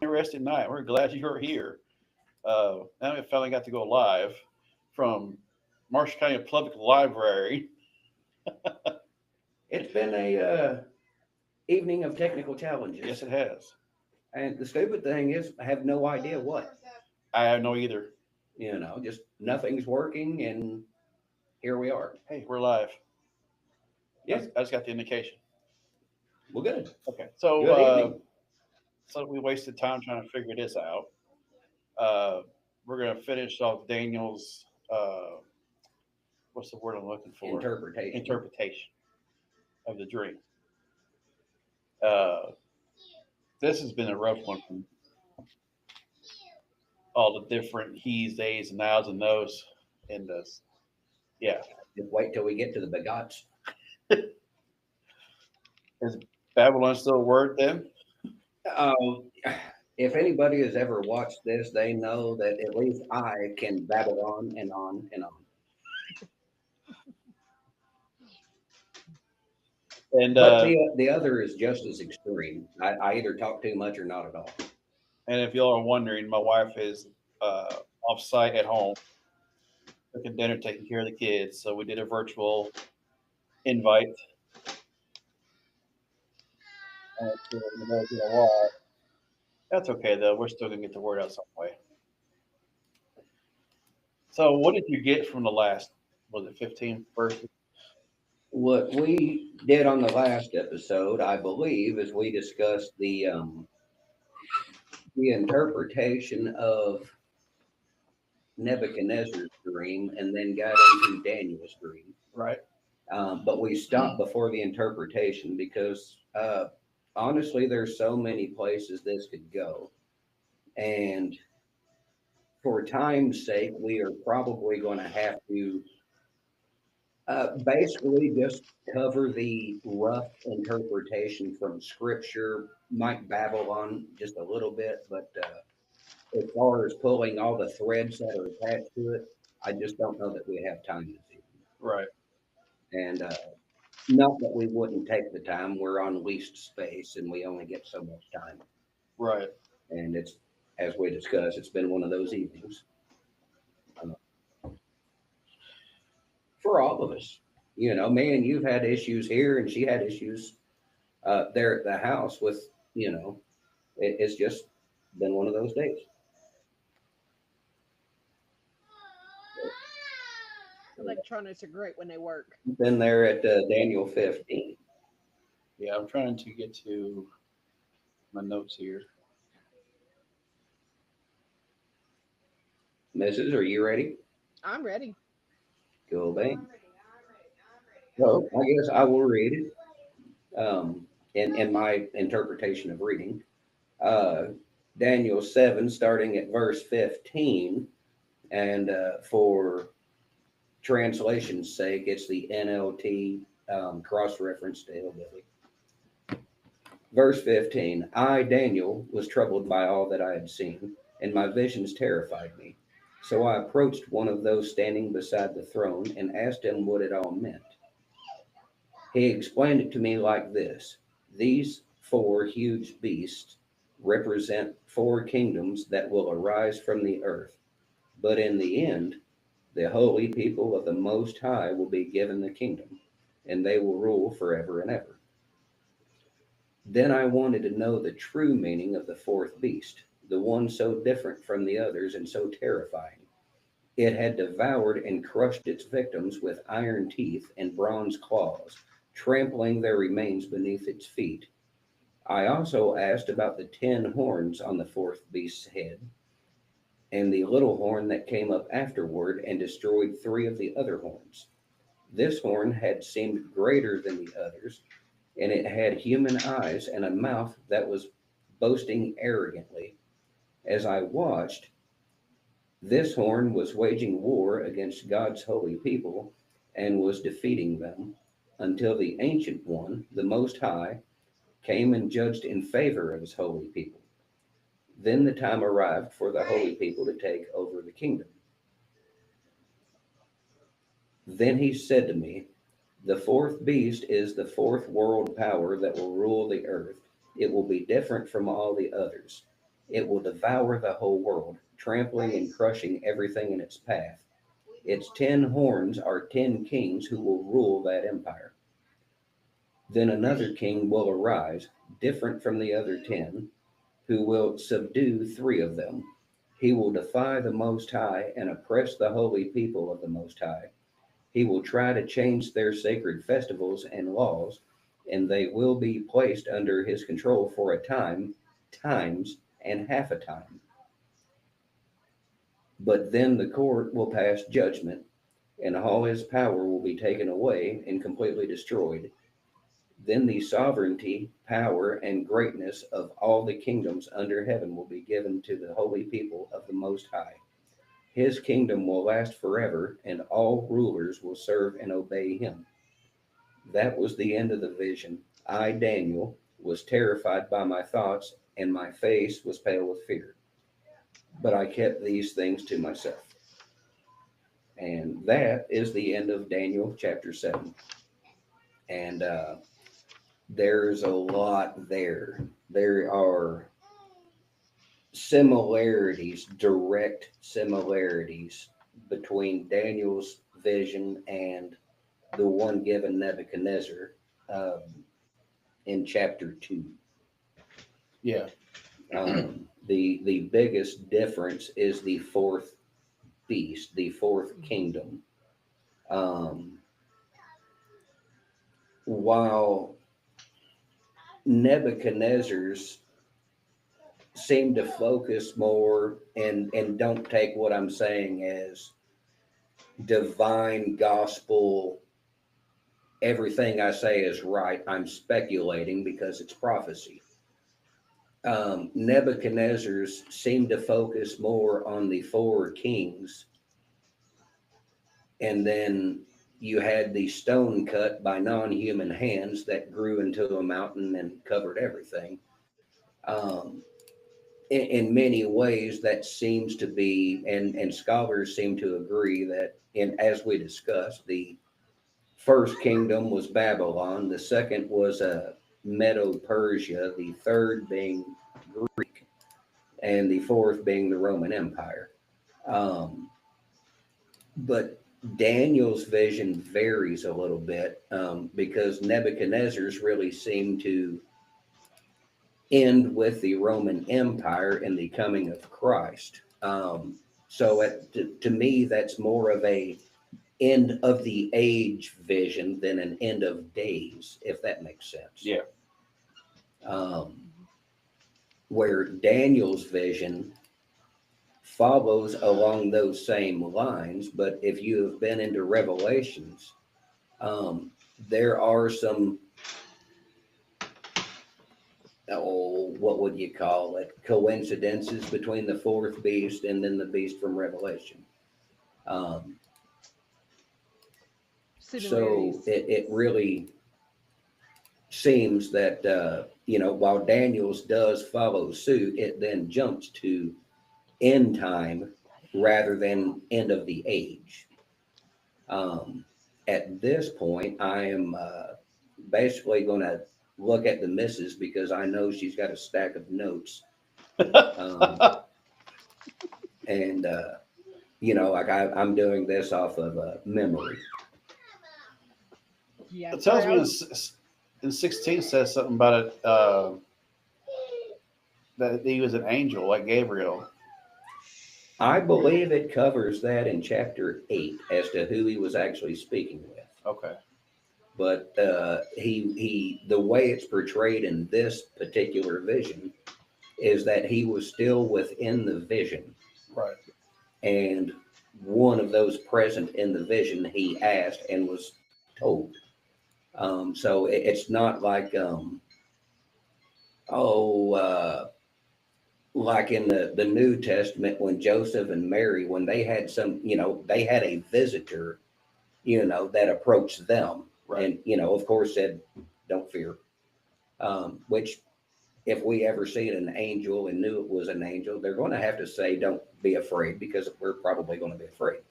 interesting night. We're glad you're here. Now we finally got to go live from Marshall County Public Library. It's been a evening of technical challenges, Yes, it has. and the stupid thing is, I have no idea what. I have no either. Just nothing's working, and here we are. Hey, we're live. Yeah, I just got the indication. well, good. Okay, so Good evening. so we wasted time trying to figure this out. Uh, we're gonna finish off Daniel's. What's the word I'm looking for? Interpretation. Interpretation of the dream. Uh, this has been a rough one from all the different he's, theys, and nows and those in this. Yeah. Just wait till we get to the begots. Is Babylon still a word then? Um, if anybody has ever watched this, they know that at least I can babble on and on and on. And But the other is just as extreme. I either talk too much or not at all. and if y'all are wondering, my wife is off site at home, cooking dinner, taking care of the kids. So we did a virtual invite. That's okay though. We're still gonna get the word out some way. So what did you get from the last? Was it 15 verses? What we did on the last episode, I believe, is we discussed the interpretation of Nebuchadnezzar's dream and then got into Daniel's dream. Right. But we stopped before the interpretation because honestly, there's so many places this could go. And for time's sake, we are probably going to have to basically just cover the rough interpretation from scripture. Might babble on just a little bit, but as far as pulling all the threads that are attached to it, I just don't know that we have time this evening. Right. And not that we wouldn't take the time. We're on leased space and we only get so much time. Right. And it's, as we discussed, it's been one of those evenings for all of us. Man, you've had issues here and she had issues there at the house with, it's just been one of those days. Electronics are great when they work. Been there at Daniel 15. Yeah, I'm trying to get to my notes here. Mrs., are you ready? I'm ready. Go, bang. Well, I guess I will read it in my interpretation of reading. Daniel 7, starting at verse 15. And for translation's sake, it's the NLT cross reference to Hillbilly. Verse 15. I, Daniel, was troubled by all that I had seen, and my visions terrified me. So I approached one of those standing beside the throne and asked him what it all meant. He explained it to me like this: these four huge beasts represent four kingdoms that will arise from the earth. But in the end, the holy people of the Most High will be given the kingdom, and they will rule forever and ever. Then I wanted to know the true meaning of the fourth beast, the one so different from the others and so terrifying. It had devoured and crushed its victims with iron teeth and bronze claws, trampling their remains beneath its feet. I also asked about the 10 horns on the fourth beast's head, and the little horn that came up afterward and destroyed 3 of the other horns. This horn had seemed greater than the others, and it had human eyes and a mouth that was boasting arrogantly. As I watched, this horn was waging war against God's holy people and was defeating them until the Ancient One, the Most High, came and judged in favor of his holy people. Then the time arrived for the holy people to take over the kingdom. Then he said to me, the fourth beast is the fourth world power that will rule the earth. It will be different from all the others. It will devour the whole world, trampling and crushing everything in its path. Its 10 horns are 10 kings who will rule that empire. Then another king will arise, different from the other 10, who will subdue 3 of them. He will defy the Most High and oppress the holy people of the Most High. He will try to change their sacred festivals and laws, and they will be placed under his control for a time, times, and half a time. But then the court will pass judgment, and all his power will be taken away and completely destroyed. Then the sovereignty, power, and greatness of all the kingdoms under heaven will be given to the holy people of the Most High. His kingdom will last forever, and all rulers will serve and obey him. That was the end of the vision. I, Daniel, was terrified by my thoughts, and my face was pale with fear. But I kept these things to myself. And that is the end of Daniel chapter 7. And there's a lot there. There are similarities, direct similarities between Daniel's vision and the one given Nebuchadnezzar in chapter 2. Yeah. The biggest difference is the fourth beast, the fourth kingdom. While Nebuchadnezzar's seem to focus more, and don't take what I'm saying as divine gospel, everything I say is right. I'm speculating because it's prophecy. Nebuchadnezzar's seem to focus more on the 4 kings, and then you had the stone cut by non-human hands that grew into a mountain and covered everything. In many ways, that seems to be, and scholars seem to agree that, as we discussed, the first kingdom was Babylon, the second was Medo-Persia, the third being Greek, and the fourth being the Roman Empire. But Daniel's vision varies a little bit because Nebuchadnezzar's really seemed to end with the Roman Empire and the coming of Christ. So to me, that's more of a end of the age vision than an end of days, if that makes sense. Yeah. Where Daniel's vision follows along those same lines, but if you have been into Revelations, there are some, what would you call it, coincidences between the fourth beast and then the beast from Revelation. So it really seems that, while Daniel's does follow suit, it then jumps to end time rather than end of the age. At this point, I am basically going to look at the missus because I know she's got a stack of notes. And, like I'm doing this off of memory. Yeah, It tells me in 16 says something about it, that he was an angel like Gabriel. I believe it covers that in chapter 8 as to who he was actually speaking with. Okay. But he the way it's portrayed in this particular vision is that he was still within the vision. Right. And one of those present in the vision he asked and was told. So it's not like like in the New Testament when Joseph and Mary, when they had they had a visitor, that approached them. Right. And, of course said, don't fear. Which if we ever seen an angel and knew it was an angel, they're going to have to say, don't be afraid, because we're probably going to be afraid.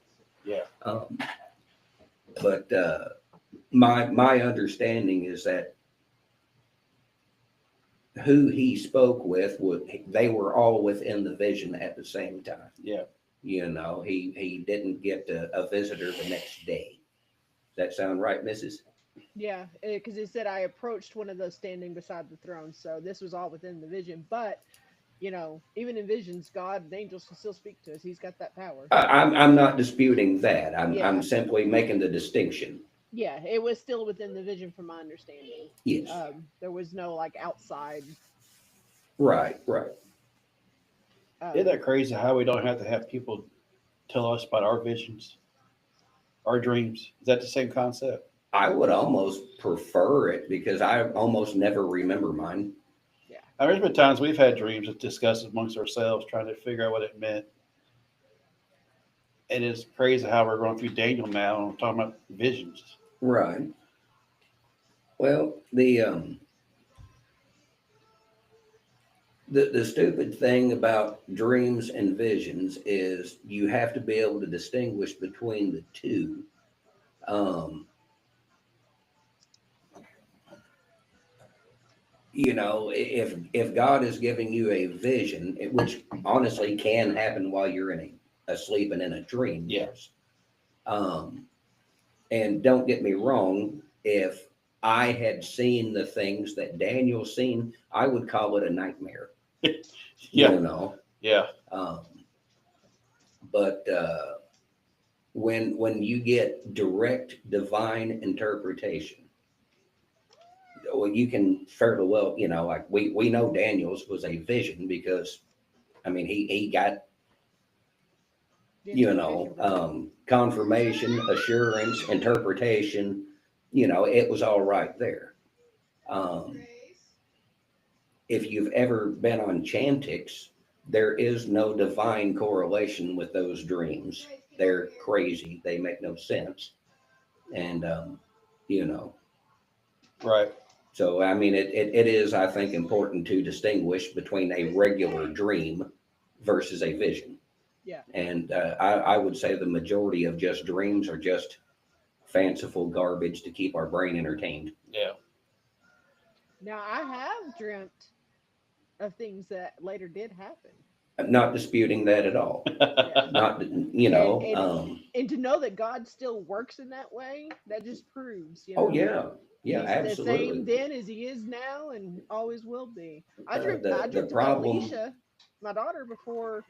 Yeah. But my understanding is that who he spoke with, they were all within the vision at the same time. Yeah. You know, he didn't get a visitor the next day. Does that sound right, Mrs.? Yeah, because it said I approached one of those standing beside the throne. So this was all within the vision. But, even in visions, God and angels can still speak to us. He's got that power. I'm not disputing that. I'm Yeah. simply making the distinction. Yeah, it was still within the vision from my understanding. Yes. There was no like outside. Right, right. Isn't Um, that crazy how we don't have to have people tell us about our visions, our dreams? Is that the same concept? I would almost prefer it because I almost never remember mine. yeah, I mean, there's been times we've had dreams that discussed amongst ourselves, trying to figure out what it meant. And it's crazy how we're going through Daniel now and talking about visions. Right. Well, the stupid thing about dreams and visions is you have to be able to distinguish between the two. Um, if God is giving you a vision, which honestly can happen while you're asleep and in a dream, Yeah. yes. And don't get me wrong, if I had seen the things that Daniel's seen, I would call it a nightmare. Yeah. You know, Yeah. um, but when you get direct divine interpretation, well, you can fairly well, like we know Daniel's was a vision because, I mean, he got the interpretation. confirmation, assurance, interpretation. It was all right there. Um, if you've ever been on Chantix, there is no divine correlation with those dreams. They're crazy. They make no sense. And, you know, Right. so I mean, it is, I think, important to distinguish between a regular dream versus a vision. Yeah. And I would say the majority of just dreams are just fanciful garbage to keep our brain entertained. Yeah. Now I have dreamt of things that later did happen. I'm not disputing that at all. Yeah. Not, And to know that God still works in that way, that just proves, oh yeah, yeah, He's the same absolutely. then as he is now and always will be. I The dreamt about problem, Alicia, my daughter, before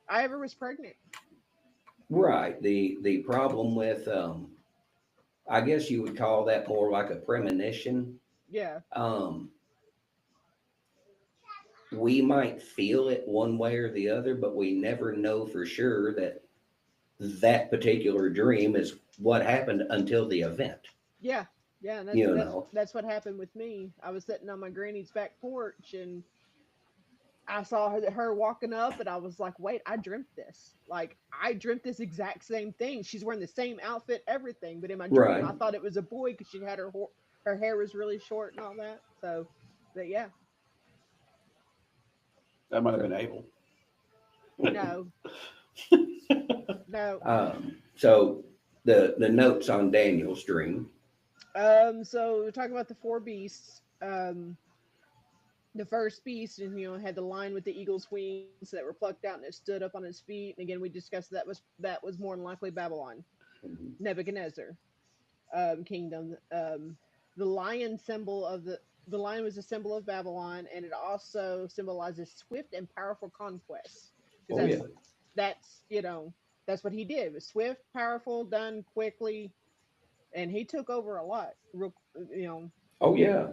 I ever was pregnant. right? The problem with, I guess you would call that more like a premonition. Yeah. Um, we might feel it one way or the other, but we never know for sure that that particular dream is what happened until the event. Yeah. Yeah, and You know, that's what happened with me. I was sitting on my granny's back porch and I saw her walking up, and I was like, "Wait, I dreamt this. Like, I dreamt this exact same thing. She's wearing the same outfit, everything. But in my dream, right? I thought it was a boy because she had her hair was really short and all that. So, but yeah, That might have So, been Abel. no, no. so the notes on Daniel's dream. So we're talking about the four beasts. The first beast, and had the lion with the eagle's wings that were plucked out, and it stood up on its feet. And again, we discussed that was more than likely Babylon, Mhm. Nebuchadnezzar. Kingdom. The lion symbol of the lion was a symbol of Babylon, and it also symbolizes swift and powerful conquest. Because Oh yeah, that's what he did. It was swift, powerful, done quickly, and he took over a lot. oh yeah,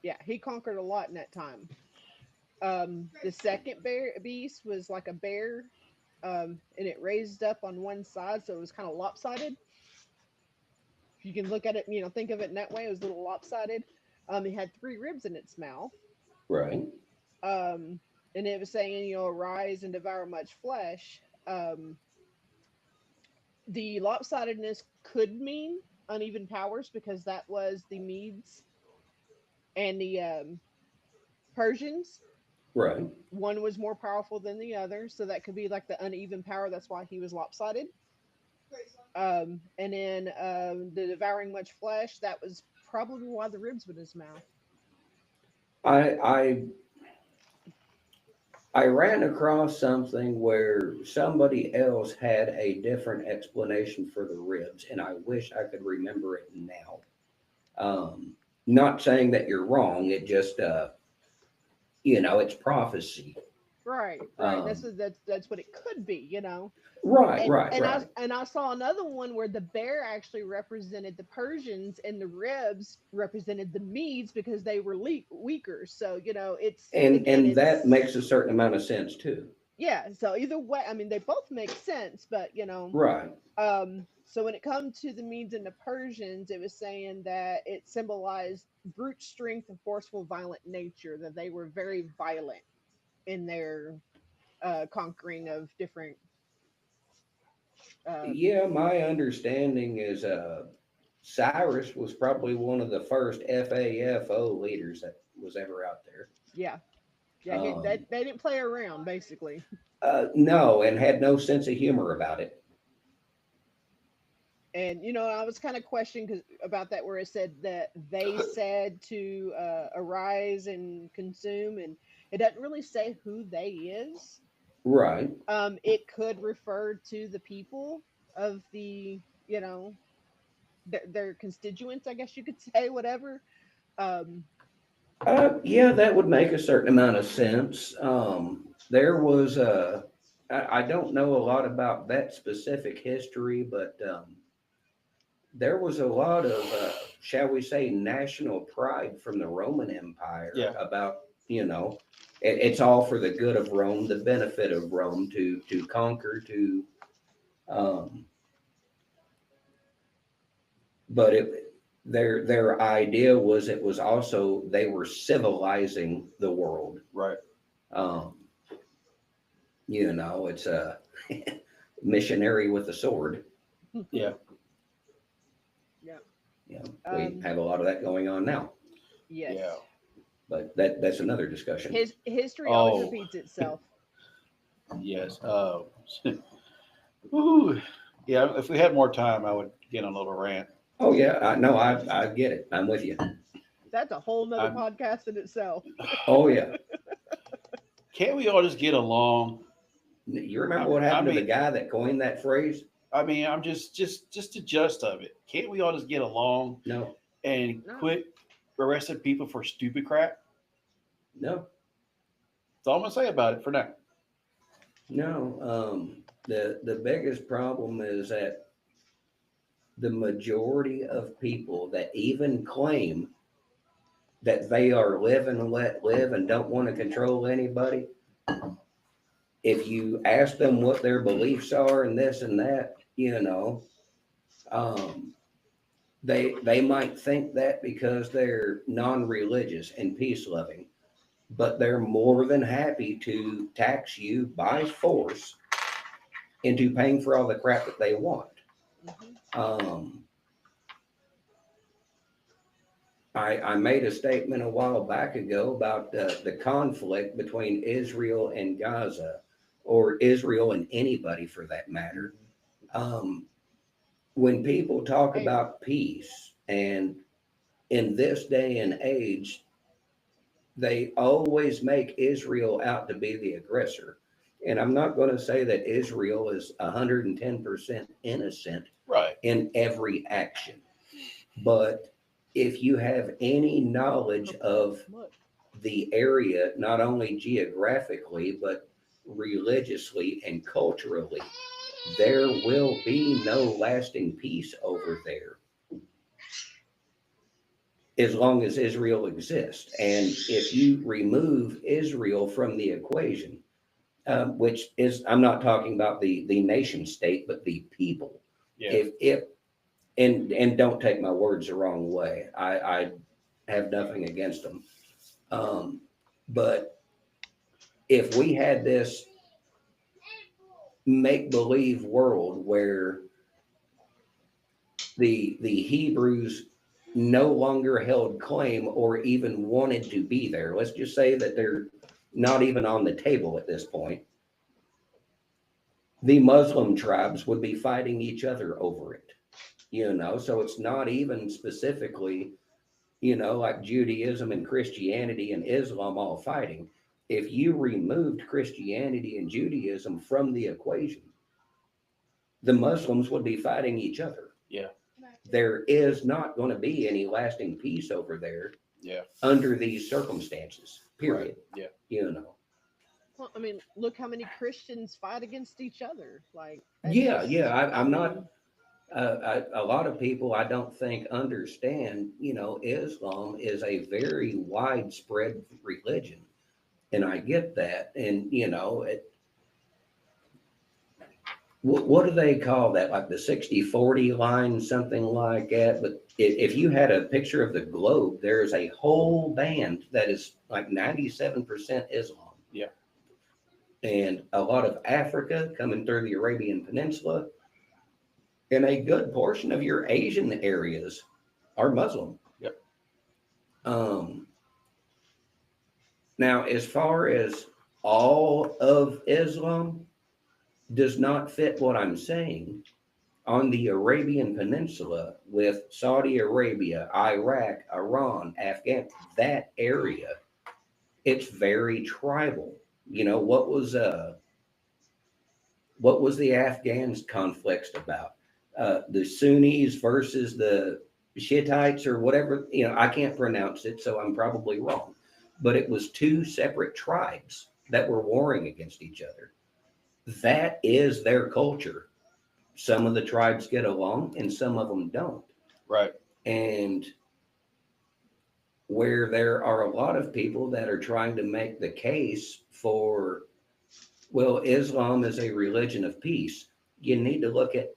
Yeah, he conquered a lot in that time. The second beast was like a bear, and it raised up on one side, so it was kind of lopsided. If you can look at it, think of it in that way, it was a little lopsided. It had three ribs in its mouth. right. Um, and it was saying, arise and devour much flesh. The lopsidedness could mean uneven powers because that was the Medes and the Persians. Right. One was more powerful than the other, so that could be like the uneven power. That's why he was lopsided. And then the devouring much flesh, that was probably why the ribs were in his mouth. I ran across something where somebody else had a different explanation for the ribs, and I wish I could remember it now. Not saying that you're wrong, it just it's prophecy. Right, right. Um, That's what it could be, you know. right, And right, and I right. and I saw another one where the bear actually represented the Persians and the ribs represented the Medes because they were weaker. So you know, it's again, And that it's makes a certain amount of sense too. yeah. So either way, I mean, they both make sense, but Right. so when it comes to the Medes and the Persians, it was saying that it symbolized brute strength and forceful, violent nature. That they were very violent in their conquering of different. Um, Yeah, my understanding is Cyrus was probably one of the first FAFO leaders that was ever out there. yeah, yeah, Um, they didn't play around basically. no, and had no sense of humor about it. And I was kind of questioning about that, where it said that they said to arise and consume, and it doesn't really say who they is. Right. It could refer to the people of the, their constituents, I guess you could say, whatever. Um, Yeah, that would make a certain amount of sense. There was I don't know a lot about that specific history, but there was a lot of, shall we say, national pride from the Roman Empire Yeah. about, it's all for the good of Rome, the benefit of Rome to conquer, um, but their idea was it was also they were civilizing the world. Right. Um, it's a missionary with a sword. Yeah. yeah. We Um, have a lot of that going on now, yes. Yeah. but that's another discussion. His history always Oh. repeats itself. Yes. Ooh. Yeah. If we had more time, I would get on a little rant. Oh yeah, I get it. I'm with you. That's a whole nother I'm- podcast in itself. Oh yeah. Can't we all just get along? You remember what happened to mean- the guy that coined that phrase? I mean, I'm just the gist of it. Can't we all just get along No, and No. quit arresting people for stupid crap? no, That's all I'm gonna say about it for now. no. The biggest problem is that the majority of people that even claim that they are live and let live and don't want to control anybody, if you ask them what their beliefs are and this and that, they might think that because they're non-religious and peace loving, but they're more than happy to tax you by force into paying for all the crap that they want. Mhm. I made a statement a while back ago about the conflict between Israel and Gaza, or Israel and anybody for that matter. When people talk Hey. about peace, and in this day and age, they always make Israel out to be the aggressor. And I'm not going to say that Israel is 110% innocent Right. in every action, but if you have any knowledge of Look. the area, not only geographically, but religiously and culturally, there will be no lasting peace over there as long as Israel exists. And if you remove Israel from the equation, which is, I'm not talking about the nation state, but the people. Yeah. If and don't take my words the wrong way. I have nothing against them. But if we had this make believe world where the Hebrews no longer held claim or even wanted to be there, let's just say that they're not even on the table at this point, the Muslim tribes would be fighting each other over it. So it's not even specifically like Judaism and Christianity and Islam all fighting. If you removed Christianity and Judaism from the equation, the Muslims would be fighting each other. Yeah. There is not going to be any lasting peace over there Yeah. under these circumstances, period. Yeah. Well, I mean, look how many Christians fight against each other. Like, that's Yeah, just, yeah. I'm not. mean, A lot of people I don't think understand. Islam is a very widespread religion, and I get that. And what do they call that? Like the 60-40 line, something like that. But if you had a picture of the globe, there's a whole band that is like 97% Islam. Yeah. And a lot of Africa coming through the Arabian Peninsula, and a good portion of your Asian areas are Muslim. Yep. Now, as far as all of Islam does not fit what I'm saying, on the Arabian Peninsula with Saudi Arabia, Iraq, Iran, Afghan, that area, it's very tribal. What was the Afghans conflicts about? The Sunnis versus the Shittites or whatever. I can't pronounce it, so I'm probably wrong. But it was two separate tribes that were warring against each other. That is their culture. Some of the tribes get along and some of them don't. Right. And where there are a lot of people that are trying to make the case for, well, Islam is a religion of peace, you need to look at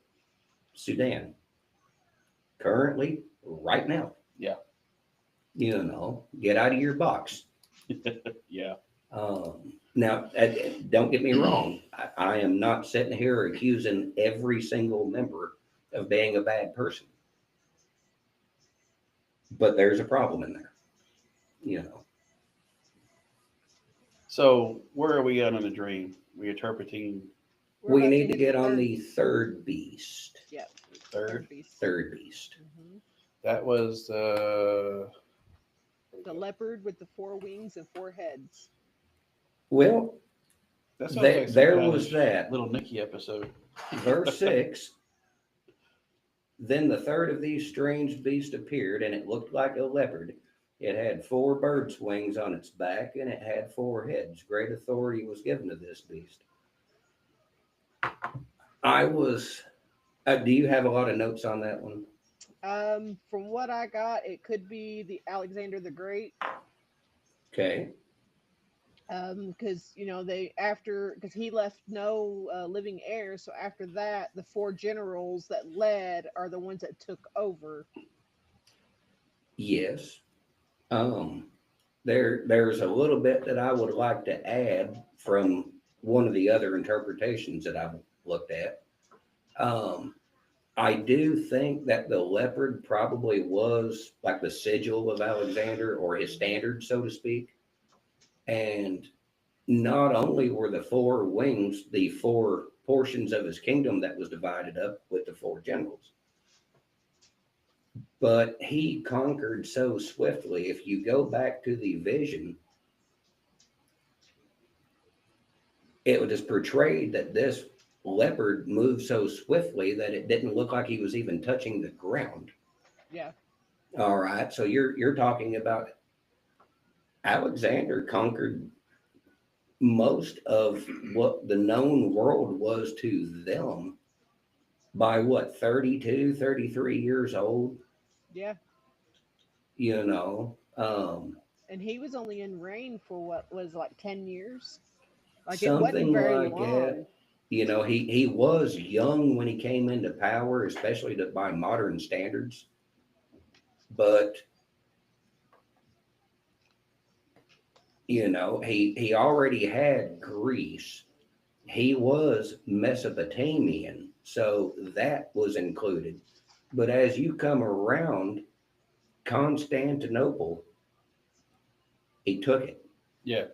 Sudan currently, right now. Yeah. Get out of your box. Yeah. Now, don't get me wrong. I am not sitting here accusing every single member of being a bad person. But there's a problem in there. So where are we at on the dream? We interpreting we're We about need to hit get on third- the third beast. Yep. third. Beast. Third beast. Mhm. That was The leopard with the 4 wings and 4 heads. Well, that sounds like some there kind was of that. Little Nicky episode. Verse 6. Then the third of these strange beasts appeared, and it looked like a leopard. It had 4 birds' wings on its back, and it had 4 heads. Great authority was given to this beast. Do you have a lot of notes on that one? From what I got, it could be the Alexander the Great. Okay. Because because he left no living heir, so after that, the 4 generals that led are the ones that took over. Yes. There's a little bit that I would like to add from one of the other interpretations that I've looked at. I do think that the leopard probably was like the sigil of Alexander, or his standard, so to speak. And not only were the 4 wings the 4 portions of his kingdom that was divided up with the 4 generals, but he conquered so swiftly. If you go back to the vision, it was portrayed that this leopard moved so swiftly that it didn't look like he was even touching the ground. Yeah. All right. So you're talking about Alexander conquered most of what the known world was to them by 32, 33 years old. Yeah. And he was only in reign for what was like 10 years. Like, it wasn't Something very like long. that. He was young when he came into power, especially by modern standards. But he already had Greece. He was Mesopotamian, so that was included. But as you come around Constantinople, he took it. Yeah.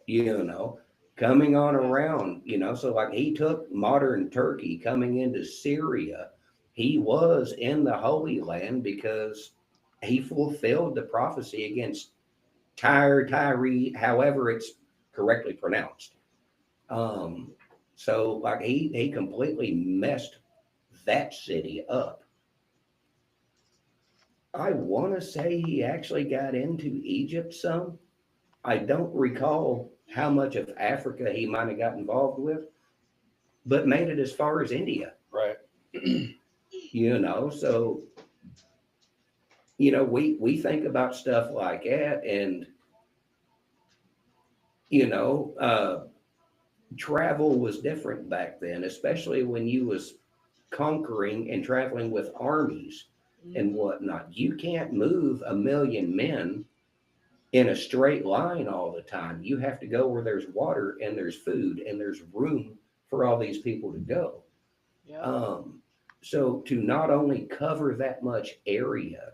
Coming on around, so like he took modern Turkey, coming into Syria. He was in the Holy Land because he fulfilled the prophecy against Tyree, however it's correctly pronounced. So like he completely messed that city up. I want to say he actually got into Egypt some. I don't recall how much of Africa he might have got involved with, but made it as far as India. Right. So we think about stuff like that, and travel was different back then, especially when you was conquering and traveling with armies and whatnot. You can't move 1,000,000 men in a straight line all the time. You have to go where there's water and there's food and there's room for all these people to go. Yeah. So to not only cover that much area,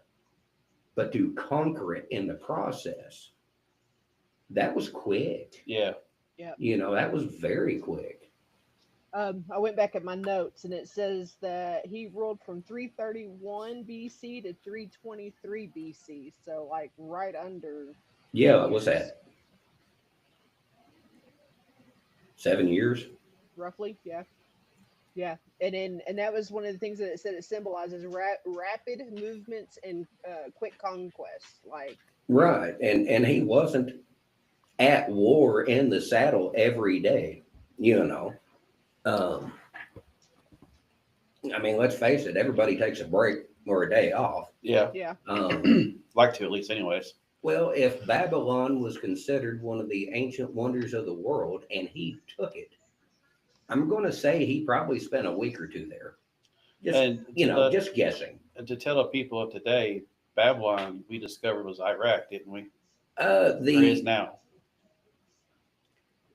but to conquer it in the process, that was quick. Yeah. That was very quick. I went back at my notes and it says that he ruled from 331 BC to 323 BC. So like right under Yeah, 10 what's years, that? 7 years? roughly. Yeah. Yeah. And that was one of the things that it said it symbolizes rapid movements and quick conquest. Like, Right. And he wasn't at war in the saddle every day, Um, I mean, let's face it, everybody takes a break or a day off. Yeah. yeah. Like to, at least, anyways. Well, if Babylon was considered one of the ancient wonders of the world and he took it, I'm going to say he probably spent a week or two there. Just guessing. And to tell the people of today, Babylon, we discovered, was Iraq, didn't we? Or is The now.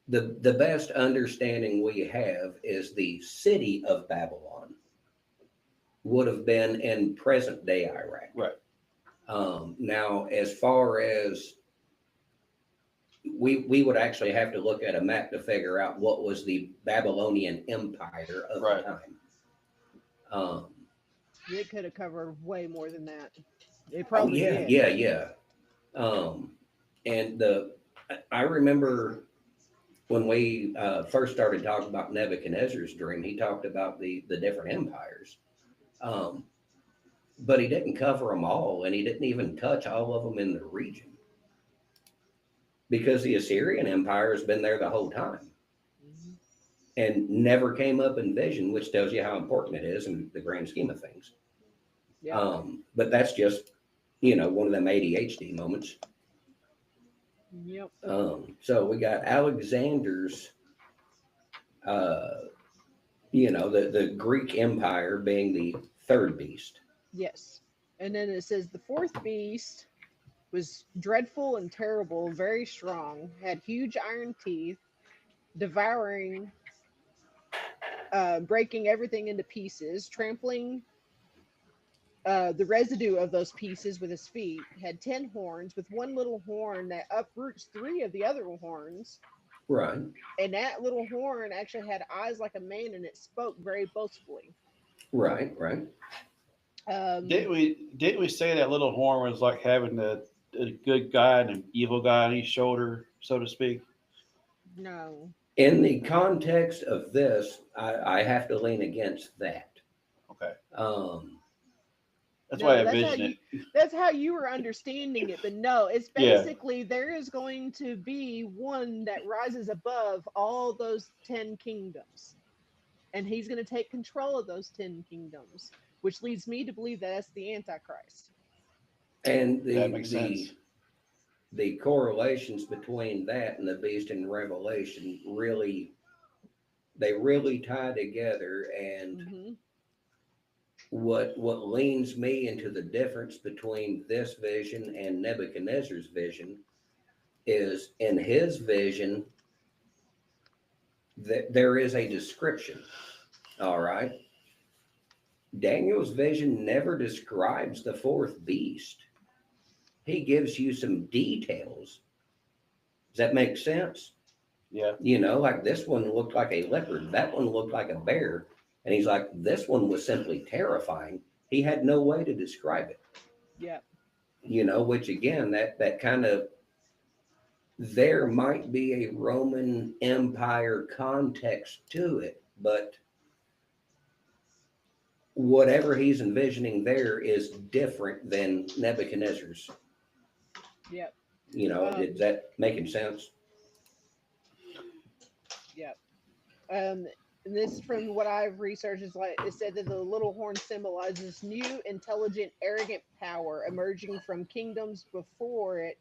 the best understanding we have is the city of Babylon would have been in present day Iraq. Right. Now, as far as we would actually have to look at a map to figure out what was the Babylonian Empire of Right. the time. It could have covered way more than that. It Oh probably yeah, did. yeah. And I remember when we first started talking about Nebuchadnezzar's dream, he talked about the different empires. But he didn't cover them all, and he didn't even touch all of them in the region, because the Assyrian Empire has been there the whole time Mhm. and never came up in vision, which tells you how important it is in the grand scheme of things. Yeah. But that's just, one of them ADHD moments. Yep. So we got Alexander's, the Greek Empire being the third beast. Yes. And then it says the fourth beast was dreadful and terrible, very strong, had huge iron teeth, devouring, breaking everything into pieces, trampling the residue of those pieces with his feet, had 10 horns with one little horn that uproots 3 of the other horns. Right. And that little horn actually had eyes like a man and it spoke very boastfully. Right. Didn't we say that little horn was like having a good guy and an evil guy on each shoulder, so to speak? No. In the context of this, I have to lean against that. Okay. That's No, why I that's how envision it. That's how you were understanding it, but no, it's Yeah. basically there is going to be one that rises above all those 10 kingdoms. And he's going to take control of those 10 kingdoms, which leads me to believe that that's the Antichrist. And That makes sense. the correlations between that and the beast in Revelation really tie together. And Hmm. what leans me into the difference between this vision and Nebuchadnezzar's vision is, in his vision, that there is a description. All right. Daniel's vision never describes the fourth beast. He gives you some details. Does that make sense? Yeah. Like this one looked like a leopard, that one looked like a bear. And he's like, this one was simply terrifying. He had no way to describe it. Yep. which again, that kind of, there might be a Roman Empire context to it, but whatever he's envisioning there is different than Nebuchadnezzar's. Yep. Is that making sense? Yep. And this, from what I've researched, is like it said that the little horn symbolizes new, intelligent, arrogant power emerging from kingdoms before it,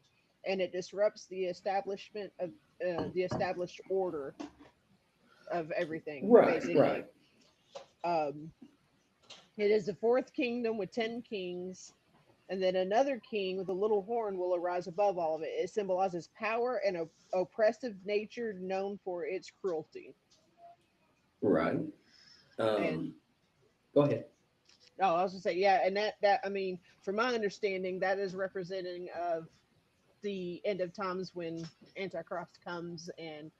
and it disrupts the establishment of the established order of everything. Right, basically. right. It is the fourth kingdom with 10 kings, and then another king with a little horn will arise above all of it. It symbolizes power and a oppressive nature known for its cruelty. Right. And Go ahead. oh, I was gonna say, yeah, and that I mean, from my understanding, that is representing of the end of times when Antichrist comes and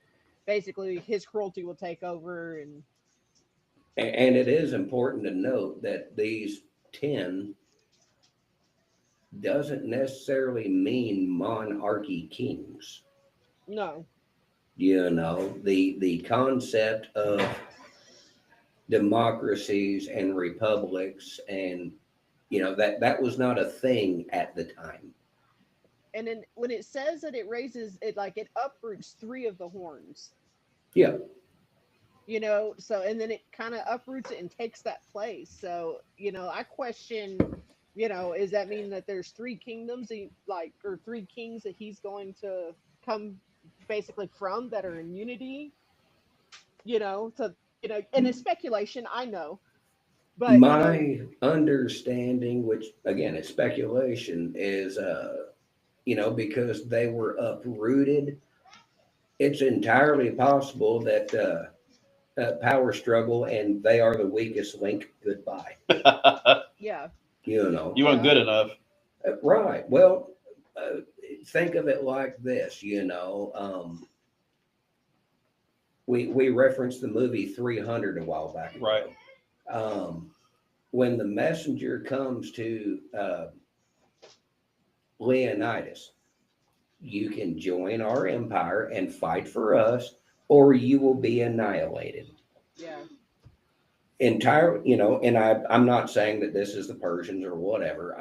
basically his cruelty will take over. And it is important to note that these 10 doesn't necessarily mean monarchy kings. No. The concept of democracies and republics, and that was not a thing at the time. And then when it says that it raises it, like it uproots 3 of the horns. Yeah. So, and then it kind of uproots it and takes that place. So, I question, does that mean that there's 3 kingdoms, or 3 kings that he's going to come basically from that are in unity? So, and it's speculation, I know. But my understanding, which again is speculation, is because they were uprooted, it's entirely possible that power struggle and they are the weakest link. Goodbye. yeah. You weren't good enough. Right. Well, think of it like this. We referenced the movie 300 a while back. Right. When the messenger comes to Leonidas, you can join our empire and fight for us, or you will be annihilated. Yeah. And I'm not saying that this is the Persians or whatever.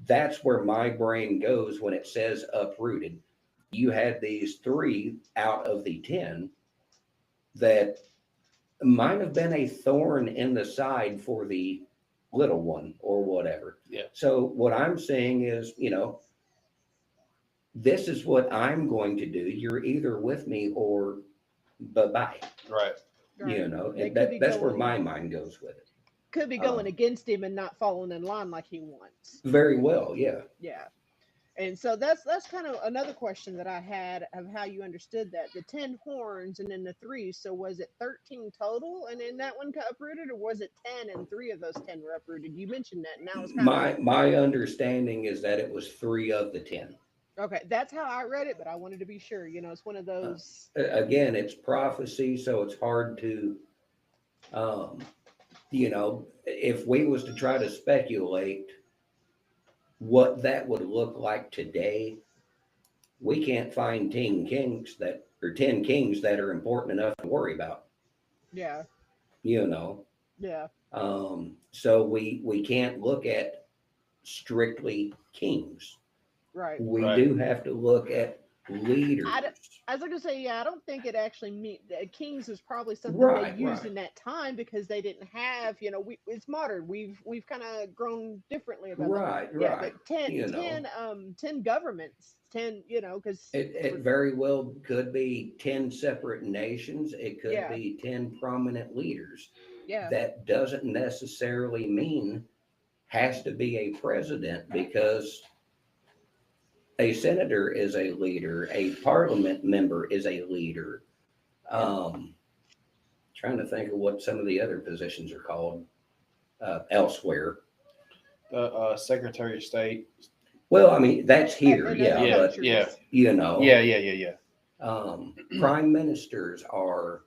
That's where my brain goes when it says uprooted. You had these 3 out of the 10 that might have been a thorn in the side for the little one or whatever. Yeah. So what I'm saying is, this is what I'm going to do. You're either with me or bye-bye. Right. And that's where my mind goes with it. Could be going against him and not falling in line like he wants. Very well, yeah. Yeah. And so that's kind of another question that I had of how you understood that. The 10 horns and then the 3. So was it 13 total and then that one got uprooted, or was it 10 and 3 of those 10 were uprooted? You mentioned that. Now it's kind my understanding is that it was 3 of the 10. Okay, that's how I read it, but I wanted to be sure. It's one of those. Again, it's prophecy, so it's hard to, if we was to try to speculate what that would look like today, we can't find 10 kings that are important enough to worry about. Yeah. Yeah. So we can't look at strictly kings. Right. We do have to look at leaders. I was going to say, I don't think it actually kings is probably something they used in that time because they didn't have, it's modern. We've kind of grown differently about right. Yeah, but 10 governments, 10, because it very well could be 10 separate nations. It could be 10 prominent leaders. Yeah. That doesn't necessarily mean has to be a president, because a senator is a leader, a parliament member is a leader. Trying to think of what some of the other positions are called elsewhere. The Secretary of State. Well, I mean, that's here, Yeah. Prime ministers are,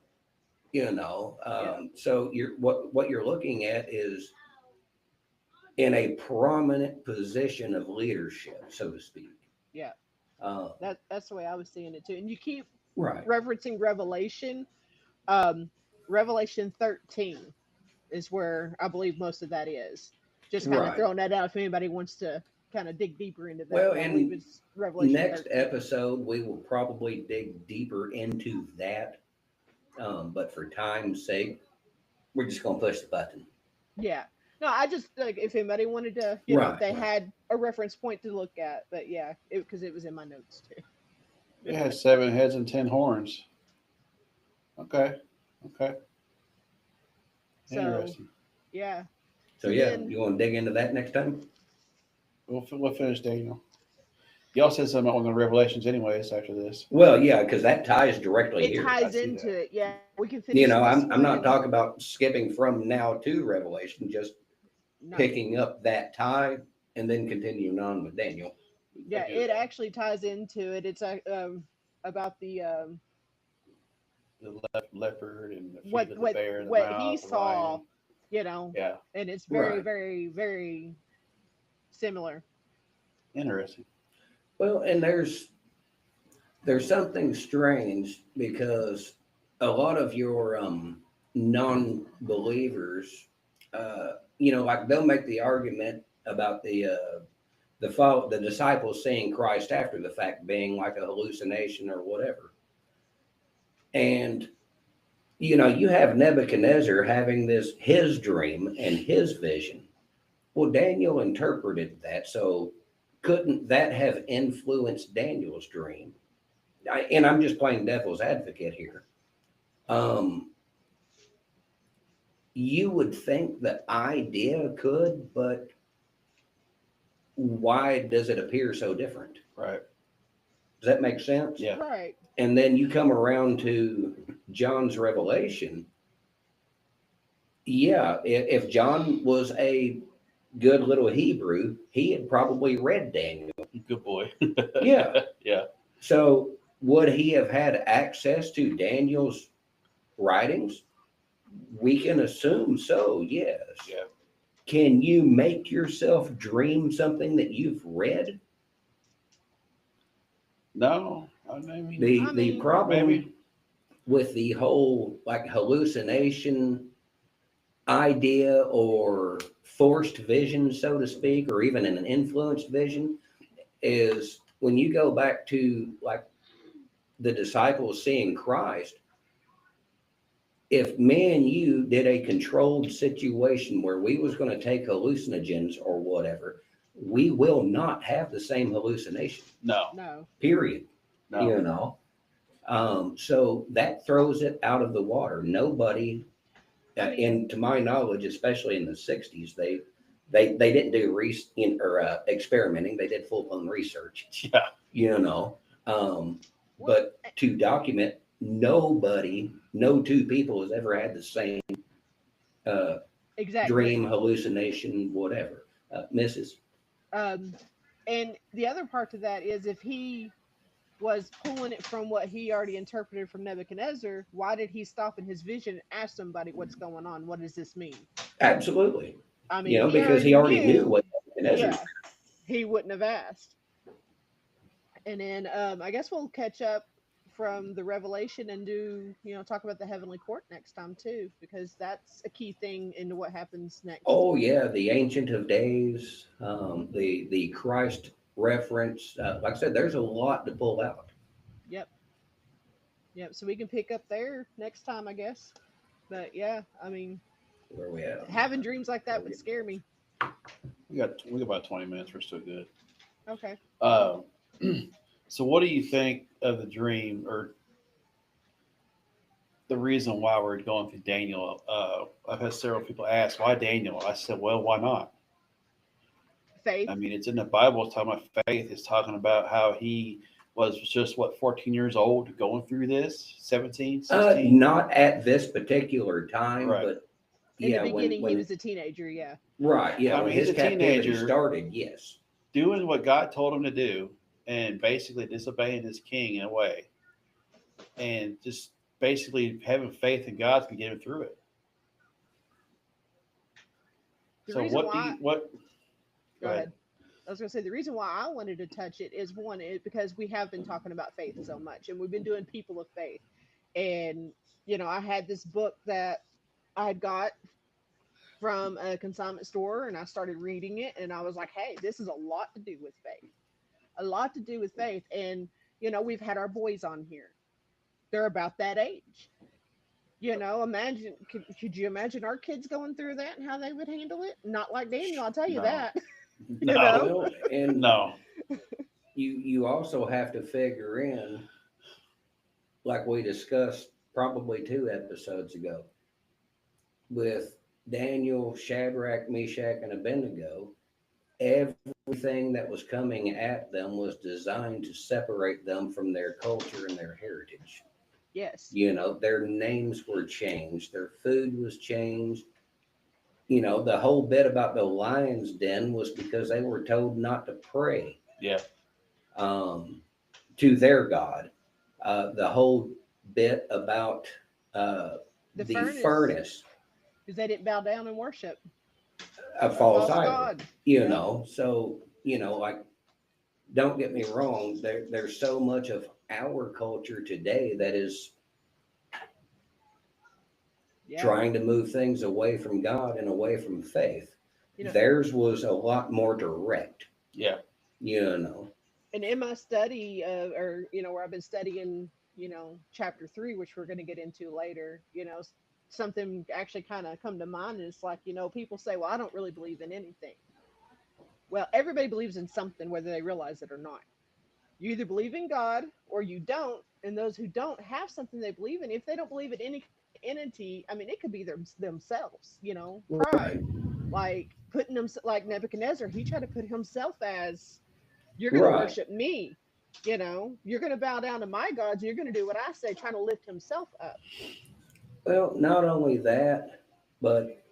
so what you're looking at is in a prominent position of leadership, so to speak. Yeah, Uh, that's the way I was seeing it too. And you keep right. referencing Revelation. Um, Revelation 13 is where I believe most of that is. Just kind of Right. throwing that out if anybody wants to kind of dig deeper into that. Well, But I believe in it's Revelation next 13. episode, we will probably dig deeper into that. But for time's sake, we're just going to push the button. Yeah. No, I just like if anybody wanted to, if Right. they had a reference point to look at. But yeah, because it was in my notes too. It has 7 heads and 10 horns. Okay. Okay. So Interesting. yeah. So, So yeah, then- you want to dig into that next time? We'll finish Daniel. Y'all said something about one of the Revelations, anyways. After this, Well, yeah, because that ties directly It here. I ties see into that. it. Yeah, we can finish. You know, this I'm one not and- talking about skipping from now to Revelation, just no. picking up that tie and then continuing on with Daniel. Yeah, it actually ties into it. It's about the the leopard and the feet what of the what bear, and the what mouth, he the saw, lion. Yeah, and it's very Right. very very similar. interesting. Well, and there's something strange because a lot of your non-believers, like they'll make the argument about the disciples seeing Christ after the fact being like a hallucination or whatever. And you have Nebuchadnezzar having his dream and his vision. Well, Daniel interpreted that, so couldn't that have influenced Daniel's dream? And I'm just playing devil's advocate here. You would think the idea could, but why does it appear so different? Right. Does that make sense? Yeah. Right. And then you come around to John's revelation. Yeah, if John was a good little Hebrew, he had probably read Daniel. Good boy. Yeah. Yeah. So would he have had access to Daniel's writings? We can assume so, yes. Yeah. Can you make yourself dream something that you've read? No, I mean, The problem maybe. with the whole like hallucination idea or forced vision, so to speak, or even an influenced vision, is when you go back to like the disciples seeing Christ. If me and you did a controlled situation where we was going to take hallucinogens or whatever, we will not have the same hallucination, No. period. No. So that throws it out of the water. Nobody, I mean- and to my knowledge, especially in the 60s, they didn't do experimenting. They did full-blown research, Yeah. But to document, no two people has ever had the same Exactly. dream, hallucination, whatever. Mrs. And the other part to that is if he was pulling it from what he already interpreted from Nebuchadnezzar, why did he stop in his vision and ask somebody what's going on? What does this mean? Absolutely. I mean, Because he already knew what Nebuchadnezzar. Yeah, he wouldn't have asked. And then I guess we'll catch up from the Revelation and do talk about the heavenly court next time too, because that's a key thing into what happens next. Oh yeah, the Ancient of Days, the Christ reference. Like I said, there's a lot to pull out. Yep. So we can pick up there next time, I guess. But yeah, I mean, Where we at? having dreams like that would scare me. We got about 20 minutes. We're still good. Okay. So what do you think of the dream or the reason why we're going through Daniel? I've had several people ask, why Daniel? I said, well, why not? Faith. I mean, it's in the Bible. It's talking about faith. It's talking about how he was just, 14 years old going through this, 17, 16? Not at this particular time, Right. but In yeah, the beginning, when he was a teenager. Yeah. right, yeah, I when mean, he's his a captivity teenager. started, yes. Doing what God told him to do and basically disobeying his king in a way. And just basically having faith in God's going to get him through it. The So reason what do why, you, what, go ahead. I was going to say the reason why I wanted to touch it is one, is because we have been talking about faith so much, and we've been doing people of faith. And I had this book that I had got from a consignment store, and I started reading it, and I was like, hey, this is a lot to do with faith, a lot to do with faith. And we've had our boys on here; they're about that age. Imagine, could you imagine our kids going through that and how they would handle it? Not like Daniel, I'll tell you no, that. you no, know, Well, and no. you also have to figure in, like we discussed probably 2 episodes ago, with Daniel, Shadrach, Meshach, and Abednego, everything that was coming at them was designed to separate them from their culture and their heritage. yes, Their names were changed, their food was changed. The whole bit about the lion's den was because they were told not to pray Yeah. To their God. The whole bit about the the furnace, furnace, because they didn't bow down and worship a a false false idol, god. So, like, don't get me wrong, there's so much of our culture today that is Yeah, trying to move things away from God and away from faith. you know, Theirs was a lot more direct, Yeah. you know. and in my study, or where I've been studying, chapter 3, which we're going to get into later, something actually kind of come to mind. And it's like, people say, well, I don't really believe in anything. Well, everybody believes in something, whether they realize it or not. You either believe in God or you don't. And those who don't have something they believe in, if they don't believe in any entity, I mean, it could be themselves, pride, Right, like putting them, like Nebuchadnezzar, he tried to put himself as, you're going to right. worship me, you're going to bow down to my gods, and you're going to do what I say, trying to lift himself up. Well, not only that, but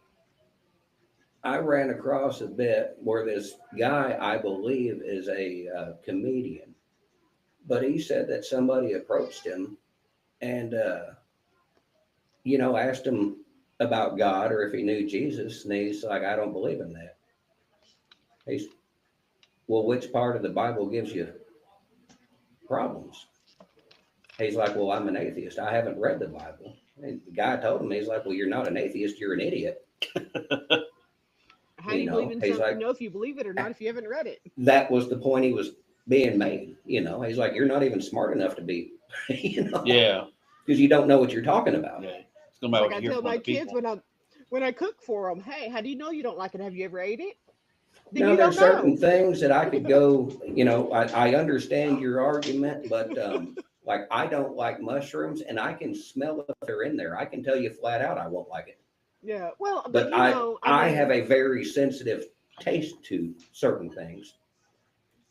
I ran across a bit where this guy, I believe, is a comedian, but he said that somebody approached him and, asked him about God or if he knew Jesus. And he's like, I don't believe in that. He's, well, which part of the Bible gives you problems? He's like, well, I'm an atheist. I haven't read the Bible. And the guy told him, he's like, well, you're not an atheist. You're an idiot. How do you believe in He's something? like, Know if you believe it or not if you haven't read it. that was the point he was being made. He's like, you're not even smart enough to be, Yeah. because you don't know what you're talking about. Yeah. It's no It's matter like what I you hear tell from my other kids people. when I cook for them, hey, how do you know you don't like it? Have you ever ate it? Then Now, you there's don't certain know. things that I could go, I understand your argument, but like, I don't like mushrooms and I can smell if they're in there. I can tell you flat out I won't like it. Yeah, well, but But I I have mean, a very sensitive taste to certain things.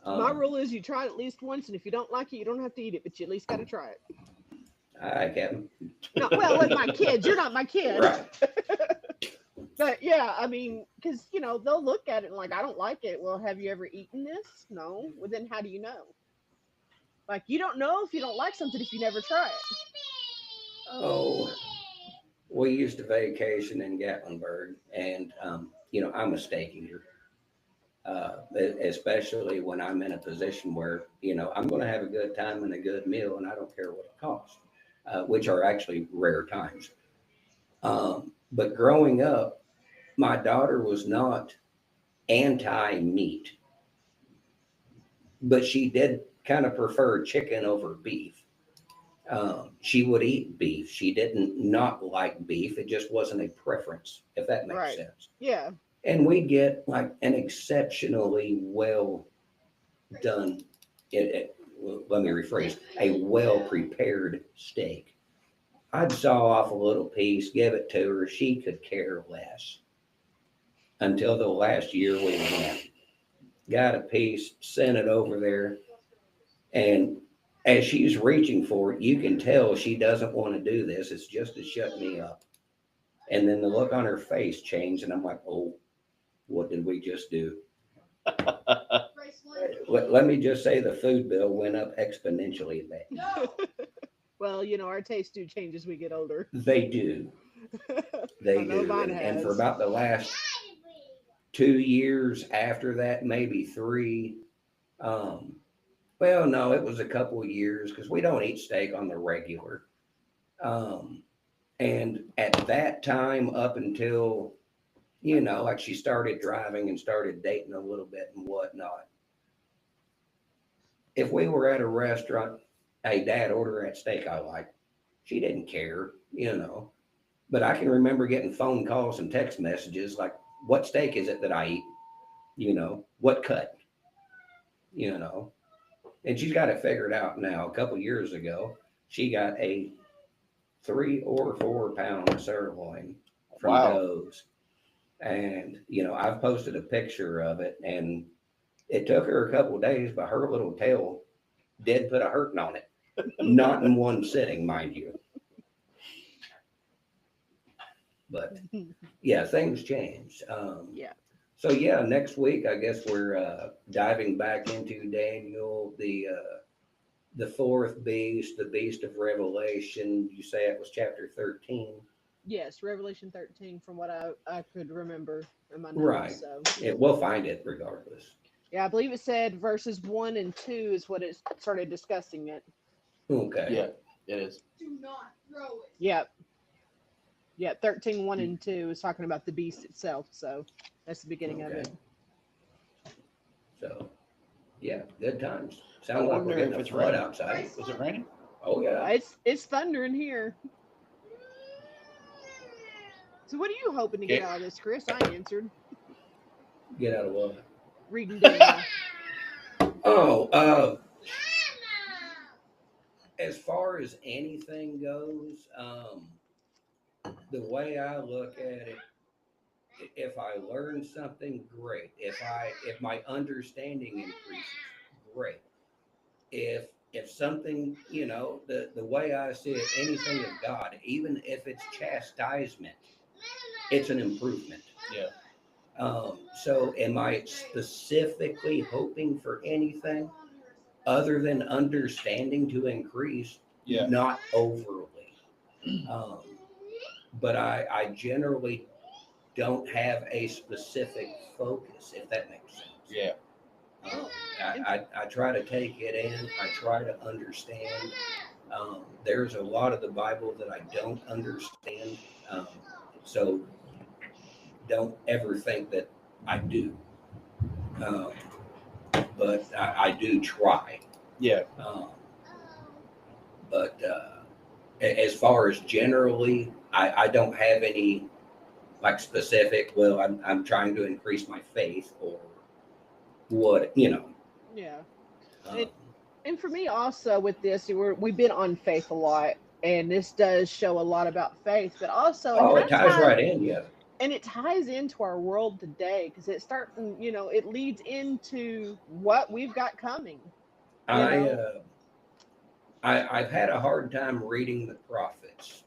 my rule is you try it at least once, and if you don't like it, you don't have to eat it, but you at least got to try it. I can. No, well, with my kids, you're not my kid. Right. But yeah, I mean, because they'll look at it and like, I don't like it. Well, have you ever eaten this? No. Well, then how do you know? Like, you don't know if you don't like something if you never try it. Oh, we used to vacation in Gatlinburg, and I'm a steak eater. Especially when I'm in a position where I'm going to have a good time and a good meal, and I don't care what it costs, which are actually rare times. But growing up, my daughter was not anti-meat, but she did kind of prefer chicken over beef. She would eat beef. She didn't not like beef. It just wasn't a preference, if that makes Right. sense. Yeah. And we get like an exceptionally well done, let me rephrase, a well prepared steak. I'd saw off a little piece, give it to her. She could care less. Until the last year we went. Got a piece, sent it over there. And as she's reaching for it, you can tell she doesn't want to do this. It's just to shut me up. And then the look on her face changed, and I'm like, oh, what did we just do? Let me just say the food bill went up exponentially that year. Well, our tastes do change as we get older. They do. They I know do. mine And for has. about the last 2 years after that, maybe 3. Well, no, it was a couple of years because we don't eat steak on the regular. And at that time, up until, like she started driving and started dating a little bit and whatnot, if we were at a restaurant, hey, Dad, order that steak I like. She didn't care, But I can remember getting phone calls and text messages like, what steak is it that I eat? What cut? And she's got it figured out now. A couple years ago, she got a 3 or 4 pound sirloin from Wow. Doe's. And, I've posted a picture of it, and it took her a couple of days, but her little tail did put a hurting on it. Not in one sitting, mind you. But yeah, things changed. Yeah. So yeah, next week I guess we're diving back into Daniel, the 4th beast, the beast of Revelation. You say it was chapter 13. Yes, Revelation 13, from what I could remember in my notes. Right. So We'll find it regardless. yeah, I believe it said verses 1 and 2 is what it started discussing it. Okay. Yeah, it is. Do not throw it. Yep. Yeah, 13, 1 and 2 is talking about the beast itself. So that's the beginning of Okay. it. So yeah, good times. I Sounds like we're wonder getting if a it's flood raining. outside. Is it raining? Oh yeah. It's thundering here. So what are you hoping to get out of this, Chris? I answered. Get out of what? Reading Daniel. Oh, as far as anything goes, the way I look at it, if I learn something, great. If my understanding increases, great. If something, the way I see it, anything of God, even if it's chastisement, it's an improvement. Yeah. So am I specifically hoping for anything other than understanding to increase? Yeah. Not overly. But I generally don't have a specific focus, if that makes sense. Yeah. I try to take it in. I try to understand. There's a lot of the Bible that I don't understand. So don't ever think that I do. But I do try. Yeah. But as far as generally, I don't have any like specific, well, I'm trying to increase my faith or what, Yeah. um, And for me also with this, we've been on faith a lot, and this does show a lot about faith, but also it ties right in, yeah. and it ties into our world today because it starts, it leads into what we've got coming. I've had a hard time reading the prophets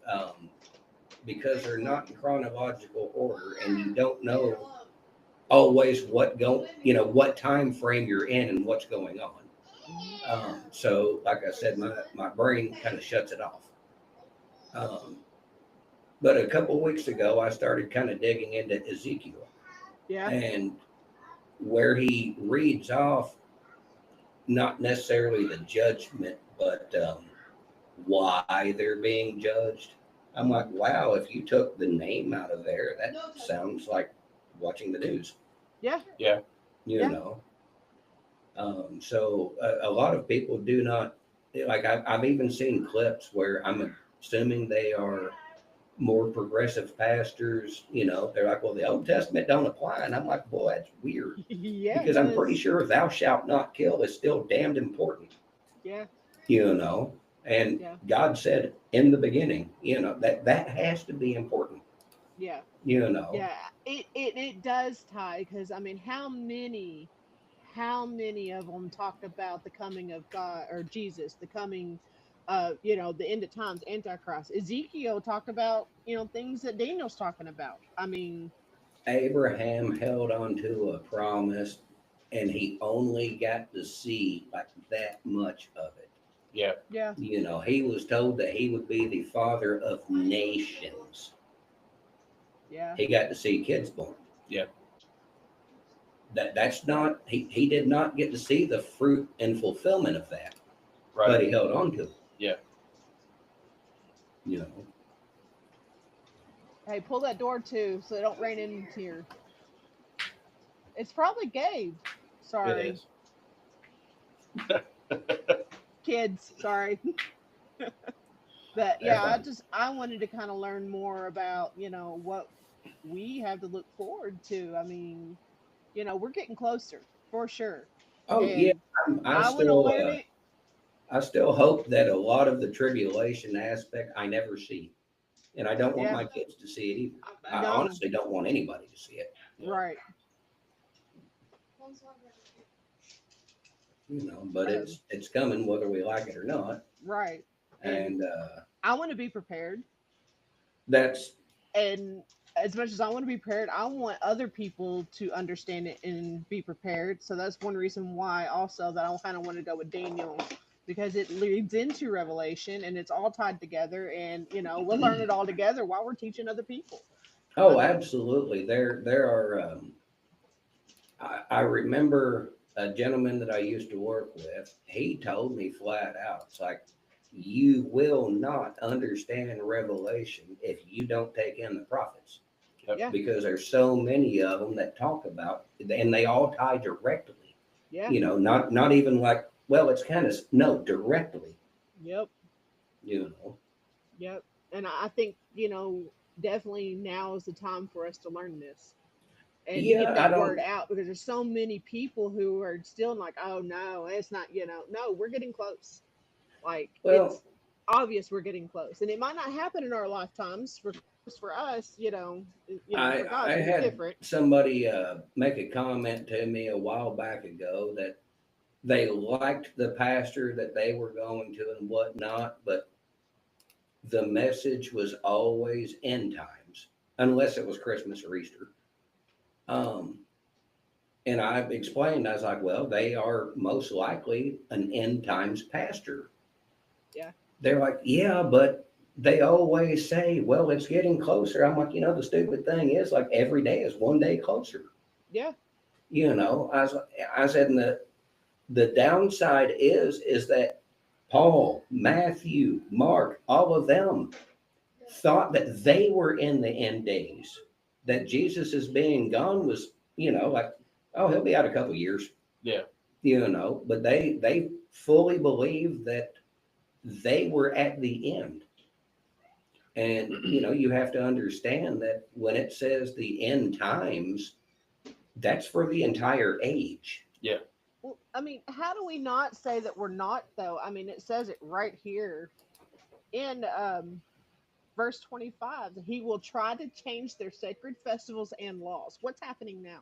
because they're not in chronological order, and you don't know always what time frame you're in and what's going on. So like I said, my brain kind of shuts it off. But a couple of weeks ago, I started kind of digging into Ezekiel. Yeah. And where he reads off, not necessarily the judgment, but why they're being judged. I'm like, wow, if you took the name out of there, that sounds like watching the news. Yeah. Yeah. So a lot of people do not, like I've even seen clips where I'm assuming they are more progressive pastors, they're like, well, the Old Testament don't apply. And I'm like, boy, that's weird. Yeah. Because I'm pretty sure thou shalt not kill is still damned important. Yeah. And Yeah. God said in the beginning, that has to be important. Yeah. Yeah. It does tie, because I mean, how many of them talked about the coming of God or Jesus, the coming the end of times, Antichrist. Ezekiel talked about, things that Daniel's talking about. I mean, Abraham held on to a promise, and he only got to see like that much of it. Yeah. Yeah. He was told that he would be the father of nations. Yeah. He got to see kids born. Yeah. that's not, he did not get to see the fruit and fulfillment of that, but Right. he held on to it. Yeah. You know, Hey, pull that door too, so they don't rain in here. It's probably Gabe. Sorry, It is. kids. Sorry. But they're yeah, fine. I wanted to kind of learn more about, what we have to look forward to. I mean, we're getting closer for sure. Oh yeah, And I want to learn it. I still hope that a lot of the tribulation aspect I never see, and I don't want Yeah. my kids to see it either. I No. honestly don't want anybody to see it. Yeah. Right. You know, but Um, it's coming whether we like it or not, right. and I want to be prepared. that's And as much as I want to be prepared, I want other people to understand it and be prepared. So that's one reason why also that I kind of want to go with Daniel, because it leads into Revelation and it's all tied together, and we'll learn it all together while we're teaching other people. I oh, mean, absolutely. There are. I remember a gentleman that I used to work with. He told me flat out, it's like, you will not understand Revelation if you don't take in the prophets, yeah, because there's so many of them that talk about, and they all tie directly. yeah, You know, not even like, well, it's kind of no directly. yep, You know, yep. And I think, definitely now is the time for us to learn this and to yeah, get I that word don't. out, because there's so many people who are still like, oh no, it's not, no, we're getting close. Like, Well, it's obvious we're getting close, and it might not happen in our lifetimes. For us, I for God, I it's had different. somebody make a comment to me a while back ago that they liked the pastor that they were going to and whatnot, but the message was always end times, unless it was Christmas or Easter. Um, and I explained, I was like, well, they are most likely an end times pastor. Yeah, They're like, yeah, but they always say, well, it's getting closer. I'm like, the stupid thing is, like, every day is one day closer. yeah, I said, and the downside is that Paul, Matthew, Mark, all of them thought that they were in the end days, that Jesus is being gone was, like, oh, he'll be out a couple years, Yeah. but they fully believed that they were at the end. And, you have to understand that when it says the end times, that's for the entire age. Yeah. well, I mean, how do we not say that we're not, though? I mean, it says it right here in verse 25 that he will try to change their sacred festivals and laws. What's happening now?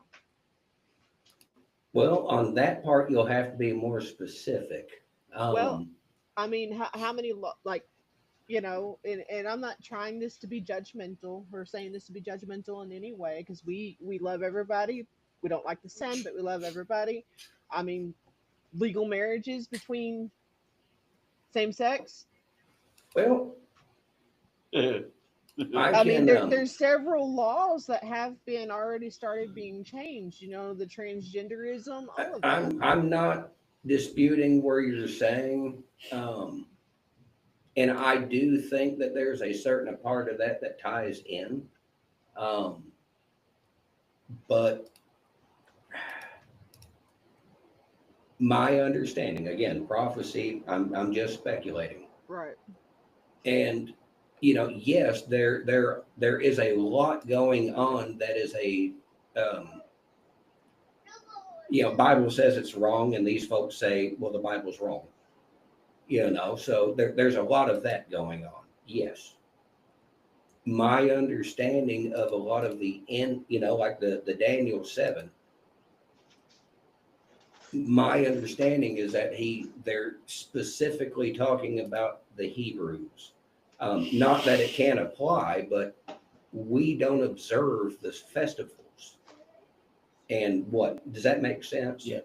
Well, on that part, you'll have to be more specific. Well, Um, I mean, how many like, and I'm not trying this to be judgmental or saying this to be judgmental in any way, because we love everybody. We don't like the sin, but we love everybody. I mean, legal marriages between same sex. well, I I mean, can. there's several laws that have been already started being changed. The transgenderism, all of that. I'm not disputing where you're saying, um, and I do think that there's a certain part of that that ties in, um, but my understanding, again, prophecy. I'm just speculating, Right. and yes, there is a lot going on that is a um, Bible says it's wrong, and these folks say, well, the Bible's wrong. So there's a lot of that going on. Yes. My understanding of a lot of the end, like the Daniel 7, my understanding is that they're specifically talking about the Hebrews. Not that it can't apply, but we don't observe the festivals. And what does that make sense? Yeah.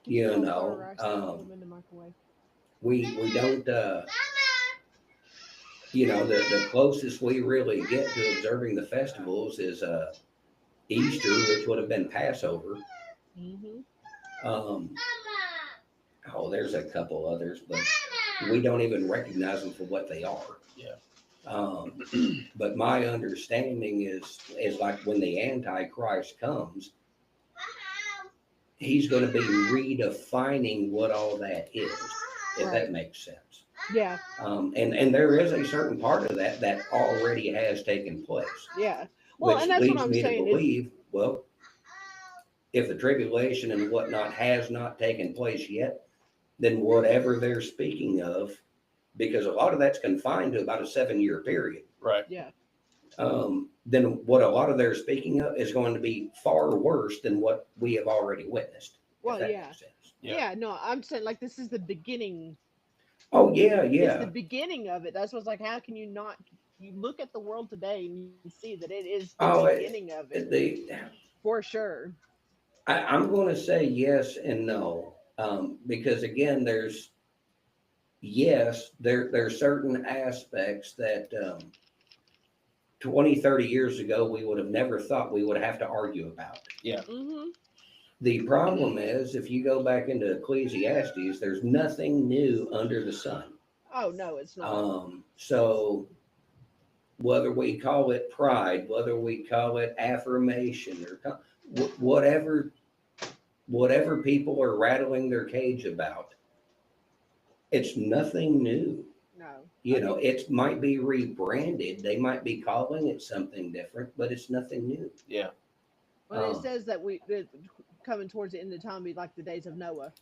You Oh, know, rice, put them in the microwave. we don't the closest we really get to observing the festivals is Easter, which would have been Passover, Mm-hmm. Oh, there's a couple others, but we don't even recognize them for what they are. Yeah. But my understanding is like when the Antichrist comes, he's going to be redefining what all that is, if that makes sense. Yeah. And there is a certain part of that that already has taken place. Yeah. Well, Which and that's what leads I'm me to saying believe, well, if the tribulation and whatnot has not taken place yet, then whatever they're speaking of, because a lot of that's confined to about a 7-year period, Right. yeah. then what a lot of they're speaking of is going to be far worse than what we have already witnessed. Well, if that yeah. makes sense. Yeah. No, I'm saying like this is the beginning. Oh yeah, It's yeah. the beginning of it. That's what's like. How can you not? You look at the world today and you see that it is the Oh, beginning of it the for sure. I'm going to say yes and no, because again, there's there's certain aspects that 20, 30 years ago we would have never thought we would have to argue about. Yeah. Mm-hmm. The problem is, if you go back into Ecclesiastes, there's nothing new under the sun. Oh no, it's not. So whether we call it pride, whether we call it affirmation, or whatever people are rattling their cage about, it's nothing new. No. You know, it might be rebranded. They might be calling it something different, but it's nothing new. Yeah. Well, it says that coming towards the end of time be like the days of Noah.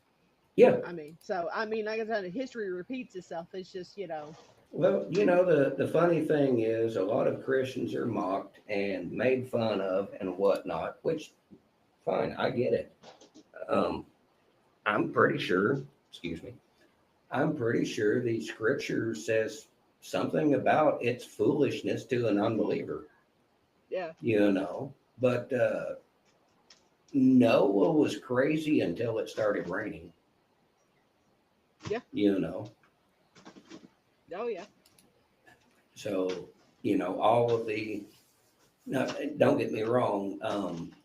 Yeah. I mean, so I mean, like I said, history repeats itself. It's just Well, the funny thing is, a lot of Christians are mocked and made fun of and whatnot, which, fine, I get it. I'm pretty sure, I'm pretty sure the scripture says something about its foolishness to an unbeliever. Yeah. But Noah was crazy until it started raining. Yeah. Oh yeah. So, all of the, no, don't get me wrong.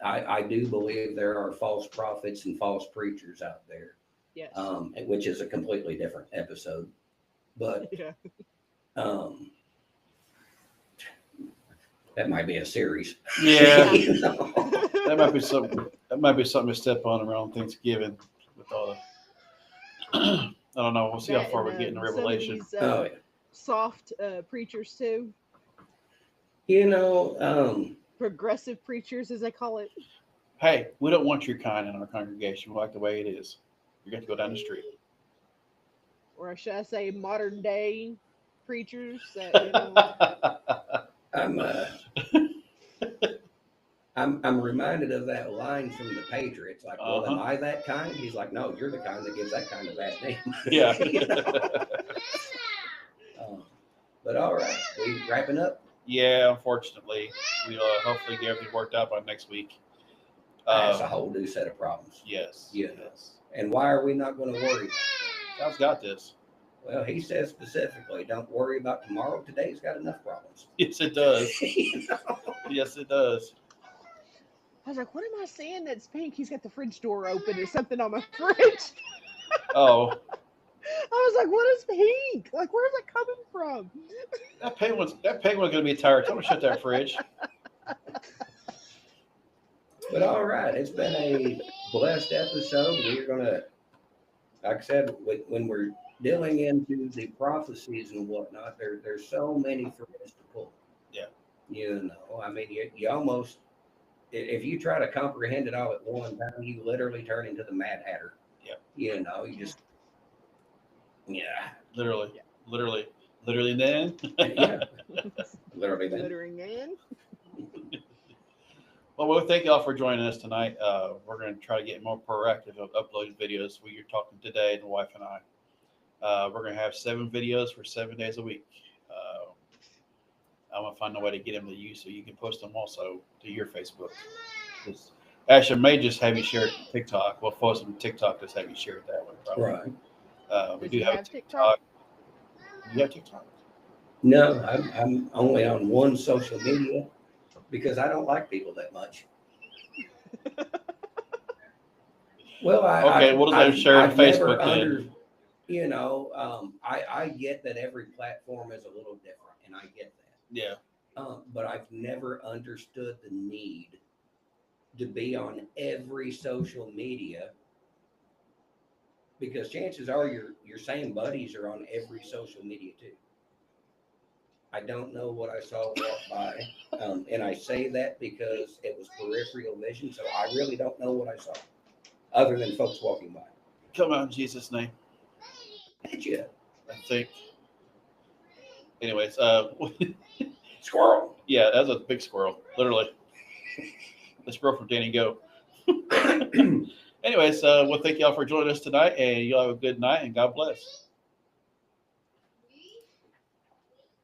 I do believe there are false prophets and false preachers out there. Yes. Which is a completely different episode. But yeah. That might be a series. Yeah. That might be something. That might be something to step on around Thanksgiving with all the. I don't know. We'll see how far we get in the Revelation. These, soft preachers too. Progressive preachers, as they call it. Hey, we don't want your kind in our congregation. We like the way it is. You got to go down the street. Or should I say, modern day preachers that I'm reminded of that line from the Patriots. Like, well, am I that kind? He's like, no, you're the kind that gives that kind of bad name. Yeah. But all right, we wrapping up. Yeah, unfortunately, we'll hopefully get everything worked out by next week. That's a whole new set of problems. Yes. Yes. And why are we not going to worry? God's got this. Well, he says specifically, don't worry about tomorrow. Today's got enough problems. Yes, it does. Yes, it does. I was like, what am I seeing that's pink? He's got the fridge door open. There's something on my fridge. Oh. I was like, what is pink? Like, where's it coming from? That penguin's going to be tired. Tell him to shut that fridge. But all right, it's been a blessed episode. We're going to, like I said, when we're dealing into the prophecies and whatnot, there's so many threads to pull. Yeah. I mean, you almost, if you try to comprehend it all at one time, you literally turn into the Mad Hatter. Yeah. You just, Literally. Yeah. Literally then. Yeah. Literally then. Glittering man. Well, thank you all for joining us tonight. We're going to try to get more proactive of uploading videos. We're talking today, the wife and I. We're going to have 7 videos for 7 days a week. I'm going to find a way to get them to you so you can post them also to your Facebook. Actually, I may just have you share it to TikTok. We'll post them to TikTok, just have you share it that way. Probably. Right. We do have a TikTok. You have TikTok? No, I'm only on one social media because I don't like people that much. Well, Okay, we'll just let him share it on I've never Facebook then. you know, I get that every platform is a little different, and I get that. Yeah. But I've never understood the need to be on every social media, because chances are your same buddies are on every social media too. I don't know what I saw walk by, and I say that because it was peripheral vision, so I really don't know what I saw, other than folks walking by. Come on, in Jesus' name. Did you? I think. Anyways, Squirrel. yeah, that was a big squirrel, literally. The squirrel from Danny Go. Anyways, well, thank y'all for joining us tonight, and y'all have a good night, and God bless.